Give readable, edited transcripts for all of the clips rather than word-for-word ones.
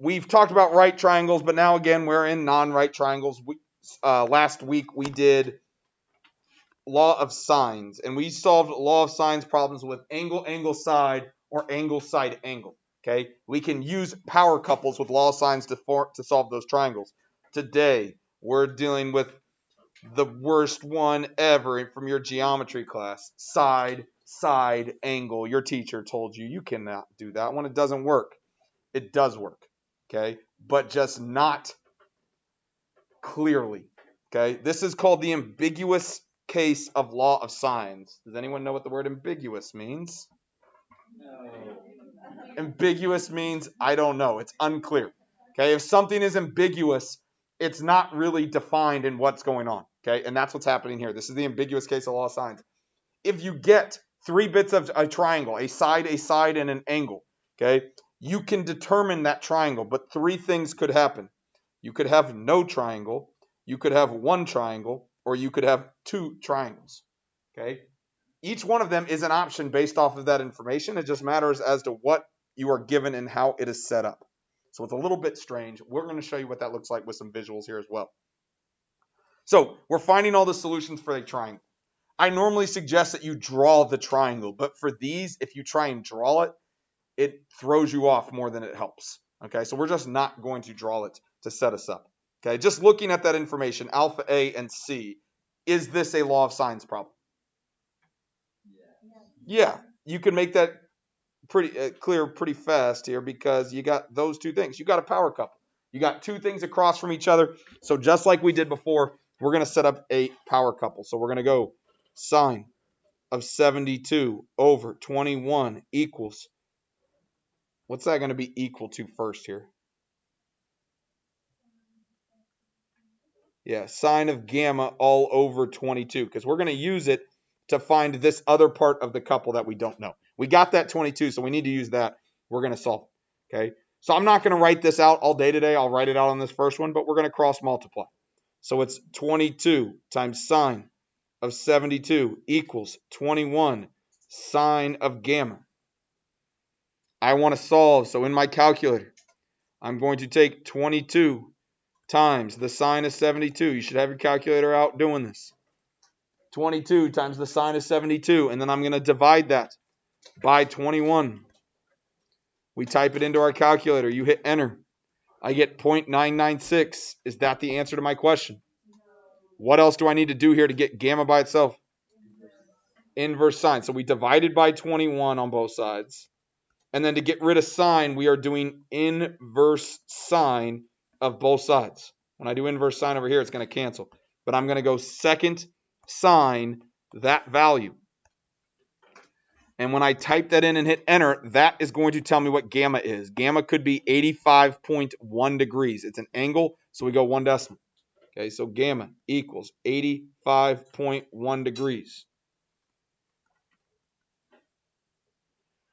we've talked about right triangles, but now again, we're in non-right triangles. Last week we did law of sines, and we solved law of sines problems with angle, angle, side, or angle, side, angle. Okay, we can use power couples with law of sines to solve those triangles. Today, we're dealing with the worst one ever from your geometry class, side, side, angle. Your teacher told you cannot do that one. It doesn't work. It does work, okay, but just not clearly. Okay, this is called the ambiguous case of law of sines. Does anyone know what the word ambiguous means? No. Ambiguous means I don't know. It's unclear. Okay, if something is ambiguous, it's not really defined in what's going on. Okay, and that's what's happening here. This is the ambiguous case of law of sines. If you get 3 bits of a triangle, a side, and an angle, okay, you can determine that triangle, but 3 things could happen. You could have no triangle, you could have 1 triangle, or you could have 2 triangles. Okay? Each one of them is an option based off of that information. It just matters as to what you are given and how it is set up. So it's a little bit strange. We're going to show you what that looks like with some visuals here as well. So we're finding all the solutions for a triangle. I normally suggest that you draw the triangle, but for these, if you try and draw it, it throws you off more than it helps. Okay, so we're just not going to draw it to set us up. Okay, just looking at that information, alpha A and C, is this a law of sines problem? Yeah, you can make that pretty clear pretty fast here because you got those 2 things. You got a power couple. You got 2 things across from each other. So just like we did before, we're going to set up a power couple. So we're going to go sine of 72 over 21 equals, what's that going to be equal to first here? Yeah, sine of gamma all over 22, because we're going to use it to find this other part of the couple that we don't know. We got that 22, so we need to use that. We're going to solve it, okay? So I'm not going to write this out all day today. I'll write it out on this first one, but we're going to cross multiply. So it's 22 times sine of 72 equals 21 sine of gamma. I want to solve, so in my calculator, I'm going to take 22 times the sine of 72. You should have your calculator out doing this. 22 times the sine of 72, and then I'm going to divide that by 21. We type it into our calculator. You hit enter. I get 0.996. Is that the answer to my question? What else do I need to do here to get gamma by itself? Inverse sine. So we divided by 21 on both sides. And then to get rid of sine, we are doing inverse sine of both sides. When I do inverse sine over here, it's going to cancel. But I'm going to go second sine that value. And when I type that in and hit enter, that is going to tell me what gamma is. Gamma could be 85.1 degrees. It's an angle, so we go 1 decimal. Okay, so gamma equals 85.1 degrees.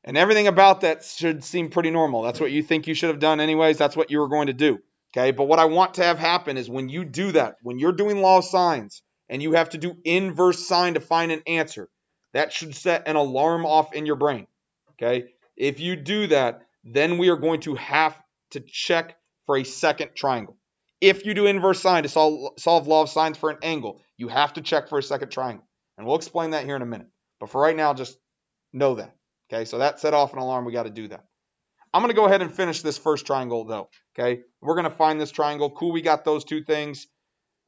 And everything about that should seem pretty normal. That's what you think you should have done anyways. That's what you were going to do. Okay, but what I want to have happen is when you do that, when you're doing law of sines and you have to do inverse sine to find an answer, that should set an alarm off in your brain. Okay, if you do that, then we are going to have to check for a second triangle. If you do inverse sine to solve law of sines for an angle, you have to check for a second triangle. And we'll explain that here in a minute. But for right now, just know that. Okay, so that set off an alarm. We got to do that. I'm going to go ahead and finish this first triangle, though. Okay, we're going to find this triangle. Cool, we got those 2 things.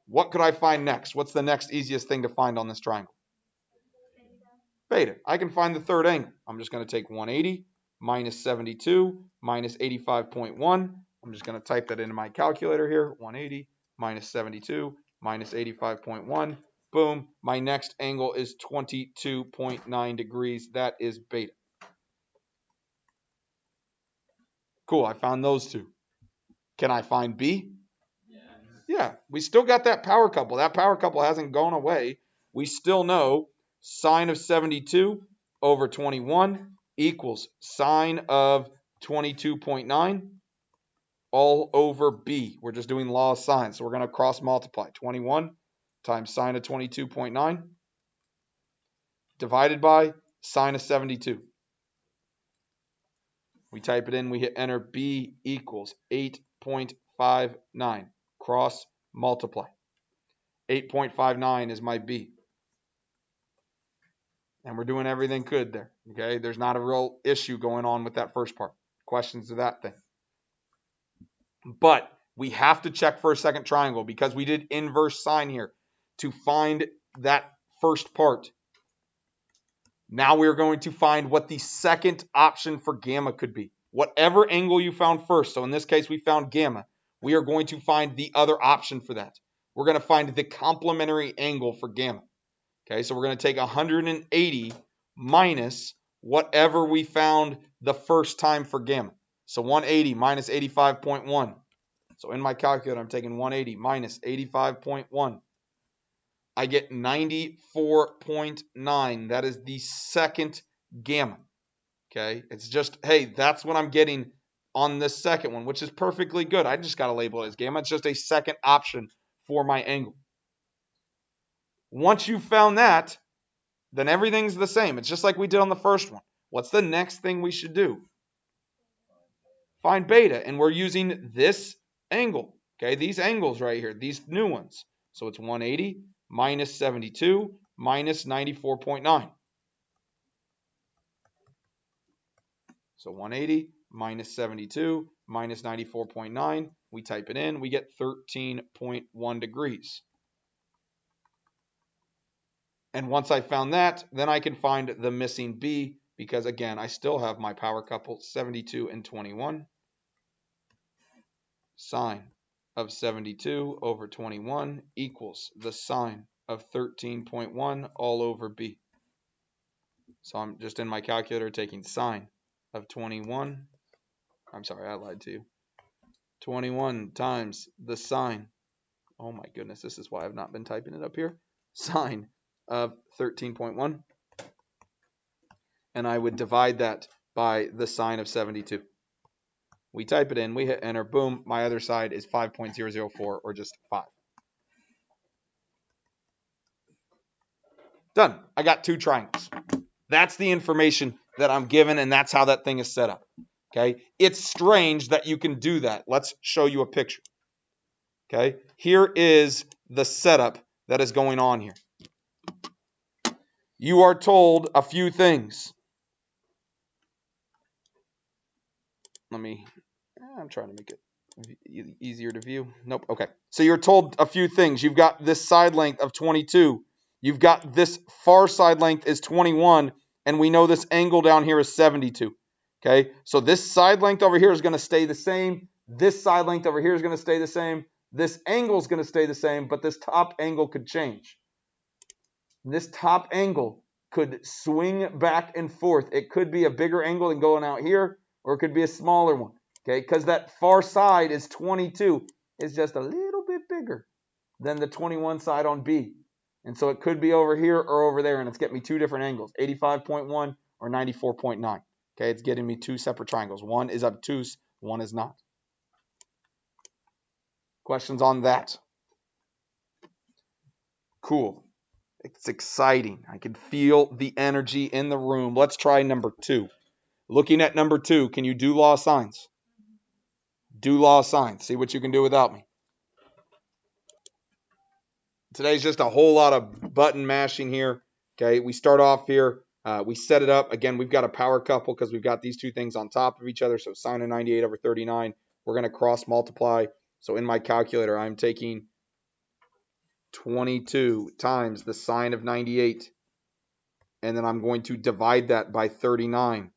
What could I find next? What's the next easiest thing to find on this triangle? Beta. I can find the third angle. I'm just going to take 180 minus 72 minus 85.1. I'm just going to type that into my calculator here. 180 minus 72 minus 85.1. Boom. My next angle is 22.9 degrees. That is beta. Cool, I found those 2. Can I find B? Yeah, we still got that power couple. That power couple hasn't gone away. We still know sine of 72 over 21 equals sine of 22.9 all over B. We're just doing law of sine, so we're going to cross multiply. 21 times sine of 22.9 divided by sine of 72. We type it in, we hit enter. B equals 8.59. Cross multiply. 8.59 is my B. And we're doing everything good there. Okay, there's not a real issue going on with that first part. Questions to that thing. But we have to check for a second triangle because we did inverse sine here to find that first part. Now we're going to find what the second option for gamma could be. Whatever angle you found first, so in this case we found gamma, we are going to find the other option for that. We're going to find the complementary angle for gamma. Okay, so we're going to take 180 minus whatever we found the first time for gamma. So 180 minus 85.1. So in my calculator, I'm taking 180 minus 85.1. I get 94.9. That is the second gamma. Okay, it's just, hey, that's what I'm getting on this second one, which is perfectly good. I just got to label it as gamma. It's just a second option for my angle. Once you've found that, then everything's the same. It's just like we did on the first one. What's the next thing we should do? Find beta, and we're using this angle. Okay, these angles right here, these new ones. So it's 180 minus 72 minus 94.9. So 180 minus 72 minus 94.9. We type it in. We get 13.1 degrees. And once I found that, then I can find the missing B because, again, I still have my power couple, 72 and 21. Sine of 72 over 21 equals the sine of 13.1 all over B. So I'm just in my calculator taking sine of 21. I'm sorry, I lied to you. 21 times the sine. Oh my goodness, this is why I've not been typing it up here. Sine of 13.1. And I would divide that by the sine of 72. We type it in, we hit enter, boom, my other side is 5.004 or just 5. Done. I got two triangles. That's the information that I'm given, and that's how that thing is set up. Okay? It's strange that you can do that. Let's show you a picture. Okay? Here is the setup that is going on here. You are told a few things. I'm trying to make it easier to view. Nope. Okay. So you're told a few things. You've got this side length of 22. You've got this far side length is 21. And we know this angle down here is 72. Okay. So this side length over here is going to stay the same. This side length over here is going to stay the same. This angle is going to stay the same, but this top angle could change. This top angle could swing back and forth. It could be a bigger angle than going out here, or it could be a smaller one. Okay, because that far side is 22. It's just a little bit bigger than the 21 side on B. And so it could be over here or over there, and it's getting me two different angles, 85.1 or 94.9. Okay, it's getting me two separate triangles. One is obtuse, one is not. Questions on that? Cool. It's exciting. I can feel the energy in the room. Let's try number 2. Looking at number 2, can you do law of sines? Do law of sines. See what you can do without me. Today's just a whole lot of button mashing here. Okay, we start off here. We set it up. Again, we've got a power couple because we've got these two things on top of each other. So sine of 98 over 39. We're going to cross multiply. So in my calculator, I'm taking 22 times the sine of 98. And then I'm going to divide that by 39.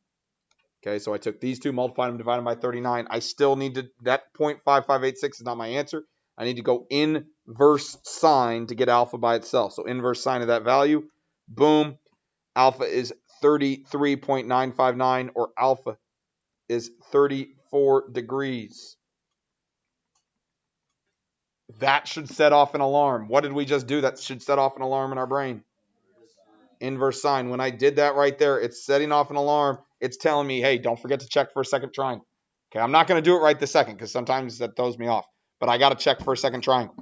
Okay, so I took these two, multiplied them, divided them by 39. I still need to, that 0.5586 is not my answer. I need to go inverse sine to get alpha by itself. So inverse sine of that value, boom. Alpha is 33.959, or alpha is 34 degrees. That should set off an alarm. What did we just do that should set off an alarm in our brain? Inverse sine. When I did that right there, it's setting off an alarm. It's telling me, hey, don't forget to check for a second triangle. Okay, I'm not going to do it right this second because sometimes that throws me off. But I got to check for a second triangle.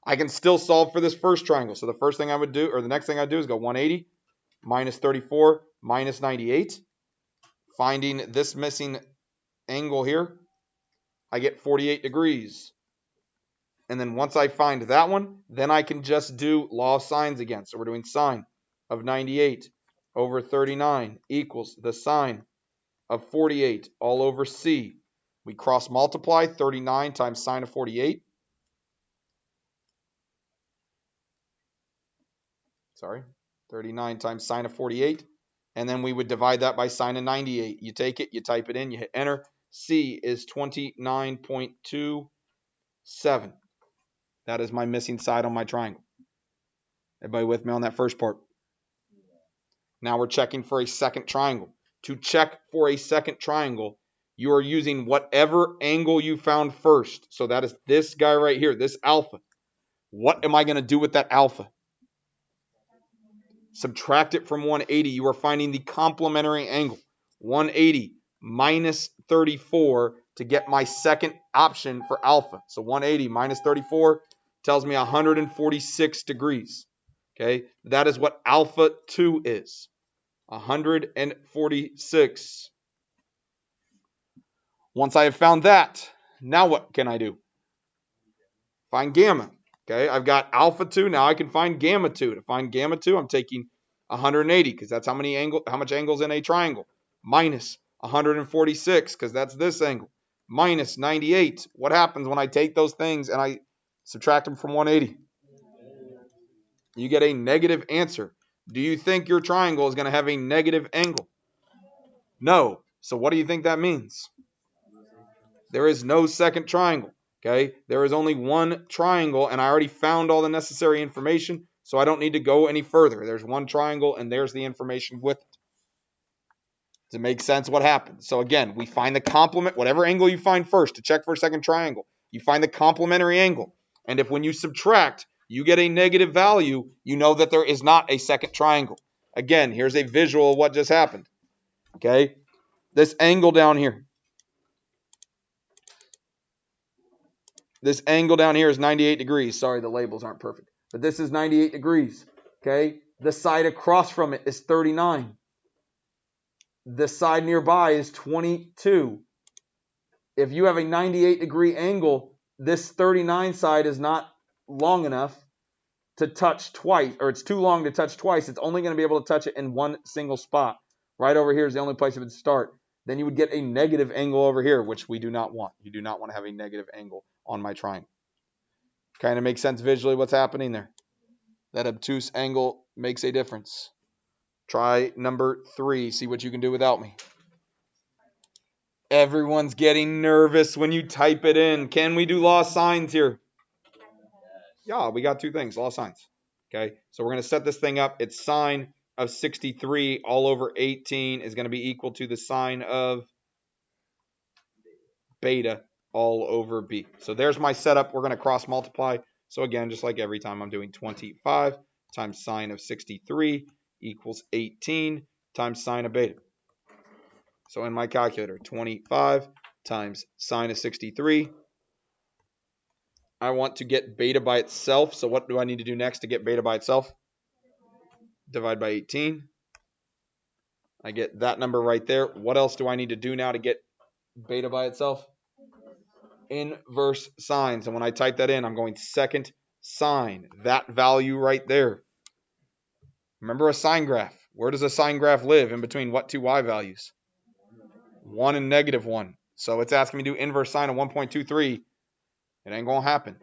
I can still solve for this first triangle. So the first thing I would do, or the next thing I do, is go 180 minus 34 minus 98. Finding this missing angle here, I get 48 degrees. And then once I find that one, then I can just do law of sines again. So we're doing sine of 98 over 39 equals the sine of 48 all over C. We cross multiply 39 times sine of 48. Sorry, 39 times sine of 48. And then we would divide that by sine of 98. You take it, you type it in, you hit enter. C is 29.27. That is my missing side on my triangle. Everybody with me on that first part? Now we're checking for a second triangle. To check for a second triangle, you are using whatever angle you found first. So that is this guy right here, this alpha. What am I going to do with that alpha? Subtract it from 180. You are finding the complementary angle. 180 minus 34 to get my second option for alpha. So 180 minus 34 tells me 146 degrees. Okay, that is what alpha 2 is. 146. Once I have found that, now what can I do? Find gamma. Okay, I've got alpha 2. Now I can find gamma 2. To find gamma 2, I'm taking 180 because that's how much angles in a triangle. Minus 146 because that's this angle. Minus 98. What happens when I take those things and I subtract them from 180? You get a negative answer. Do you think your triangle is going to have a negative angle? No. So what do you think that means? There is no second triangle. Okay, there is only one triangle, and I already found all the necessary information, so I don't need to go any further. There's one triangle, and there's the information with it. Does it make sense what happens? So again, we find the complement, whatever angle you find first to check for a second triangle. You find the complementary angle, and if when you subtract, you get a negative value, you know that there is not a second triangle. Again, here's a visual of what just happened. Okay, this angle down here. This angle down here is 98 degrees. Sorry, the labels aren't perfect. But this is 98 degrees. Okay? The side across from it is 39. The side nearby is 22. If you have a 98 degree angle, this 39 side is not long enough to touch twice, or it's too long to touch twice. It's only going to be able to touch it in one single spot. Right over here is the only place it would start. Then you would get a negative angle over here, which we do not want. You do not want to have a negative angle on my triangle. Kind of makes sense visually what's happening there. That obtuse angle makes a difference. Try number 3. See what you can do without me. Everyone's getting nervous when you type it in. Can we do law of sines here? Yeah, we got 2 things, law of sines. Okay, so we're going to set this thing up. It's sine of 63 all over 18 is going to be equal to the sine of beta all over b. So there's my setup. We're going to cross multiply. So again, just like every time, I'm doing 25 times sine of 63 equals 18 times sine of beta. So in my calculator, 25 times sine of 63. I want to get beta by itself. So what do I need to do next to get beta by itself? Divide by 18. I get that number right there. What else do I need to do now to get beta by itself? Inverse sine. So when I type that in, I'm going second sine. That value right there. Remember a sine graph. Where does a sine graph live? In between what 2 y values? 1 and negative 1. So it's asking me to do inverse sine of 1.23. It ain't going to happen.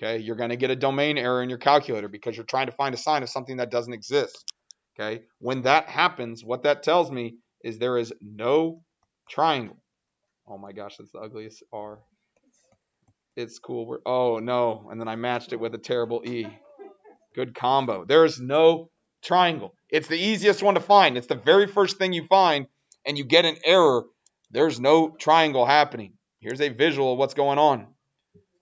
Okay, you're going to get a domain error in your calculator because you're trying to find a sine of something that doesn't exist. Okay, when that happens, what that tells me is there is no triangle. Oh my gosh, that's the ugliest R. It's cool. Oh no, and then I matched it with a terrible E. Good combo. There's no triangle. It's the easiest one to find. It's the very first thing you find and you get an error. There's no triangle happening. Here's a visual of what's going on.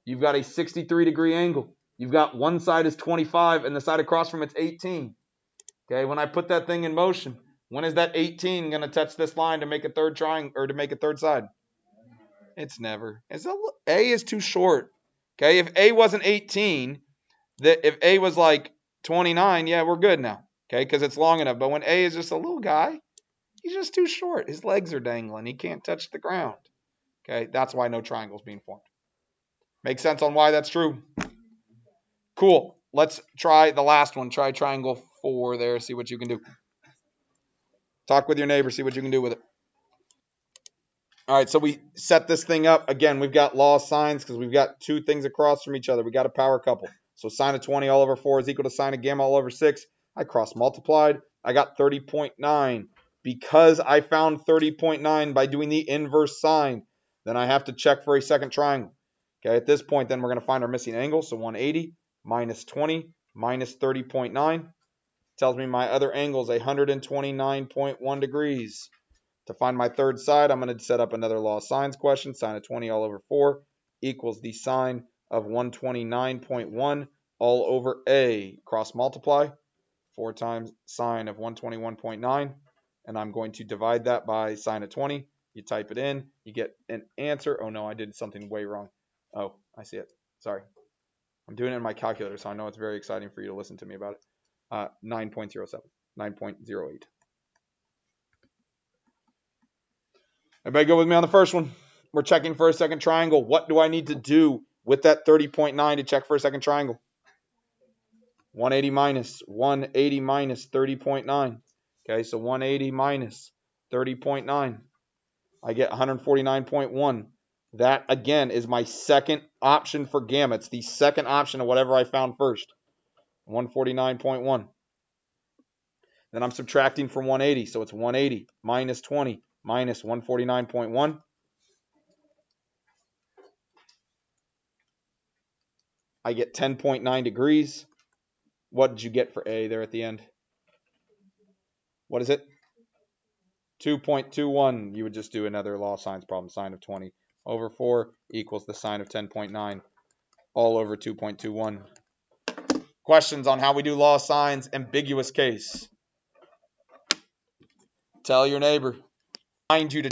You've got a 63 degree angle. You've got one side is 25 and the side across from it's 18. Okay, when I put that thing in motion, when is that 18 going to touch this line to make a third triangle or to make a third side? It's never. A is too short. Okay, if A wasn't 18, if A was like 29, yeah, we're good now. Okay, because it's long enough. But when A is just a little guy, he's just too short. His legs are dangling. He can't touch the ground. Okay, that's why no triangle is being formed. Makes sense on why that's true? Cool. Let's try the last one. Try triangle 4 there. See what you can do. Talk with your neighbor. See what you can do with it. All right, so we set this thing up. Again, we've got law of sines because we've got two things across from each other. We got a power couple. So sine of 20 all over 4 is equal to sine of gamma all over 6. I cross multiplied. I got 30.9. Because I found 30.9 by doing the inverse sine, then I have to check for a second triangle. Okay, at this point, then we're going to find our missing angle. So 180 minus 20 minus 30.9 tells me my other angle is 129.1 degrees. To find my third side, I'm going to set up another law of sines question. Sine of 20 all over 4 equals the sine of 129.1 all over a. Cross multiply. 4 times sine of 121.9. And I'm going to divide that by sine of 20. You type it in. You get an answer. Oh, no, I did something way wrong. Oh, I see it. Sorry. I'm doing it in my calculator, so I know it's very exciting for you to listen to me about it. 9.07. 9.08. Everybody go with me on the first one. We're checking for a second triangle. What do I need to do with that 30.9 to check for a second triangle? 180 minus 30.9. Okay, so 180 minus 30.9. I get 149.1. That, again, is my second option for gamma. It's the second option of whatever I found first. 149.1. Then I'm subtracting from 180. So it's 180 minus 20 minus 149.1. I get 10.9 degrees. What did you get for A there at the end? What is it? 2.21. You would just do another law of sines problem. Sine of 20 over 4 equals the sine of 10.9 all over 2.21. Questions on how we do law of sines, ambiguous case. Tell your neighbor. Remind you to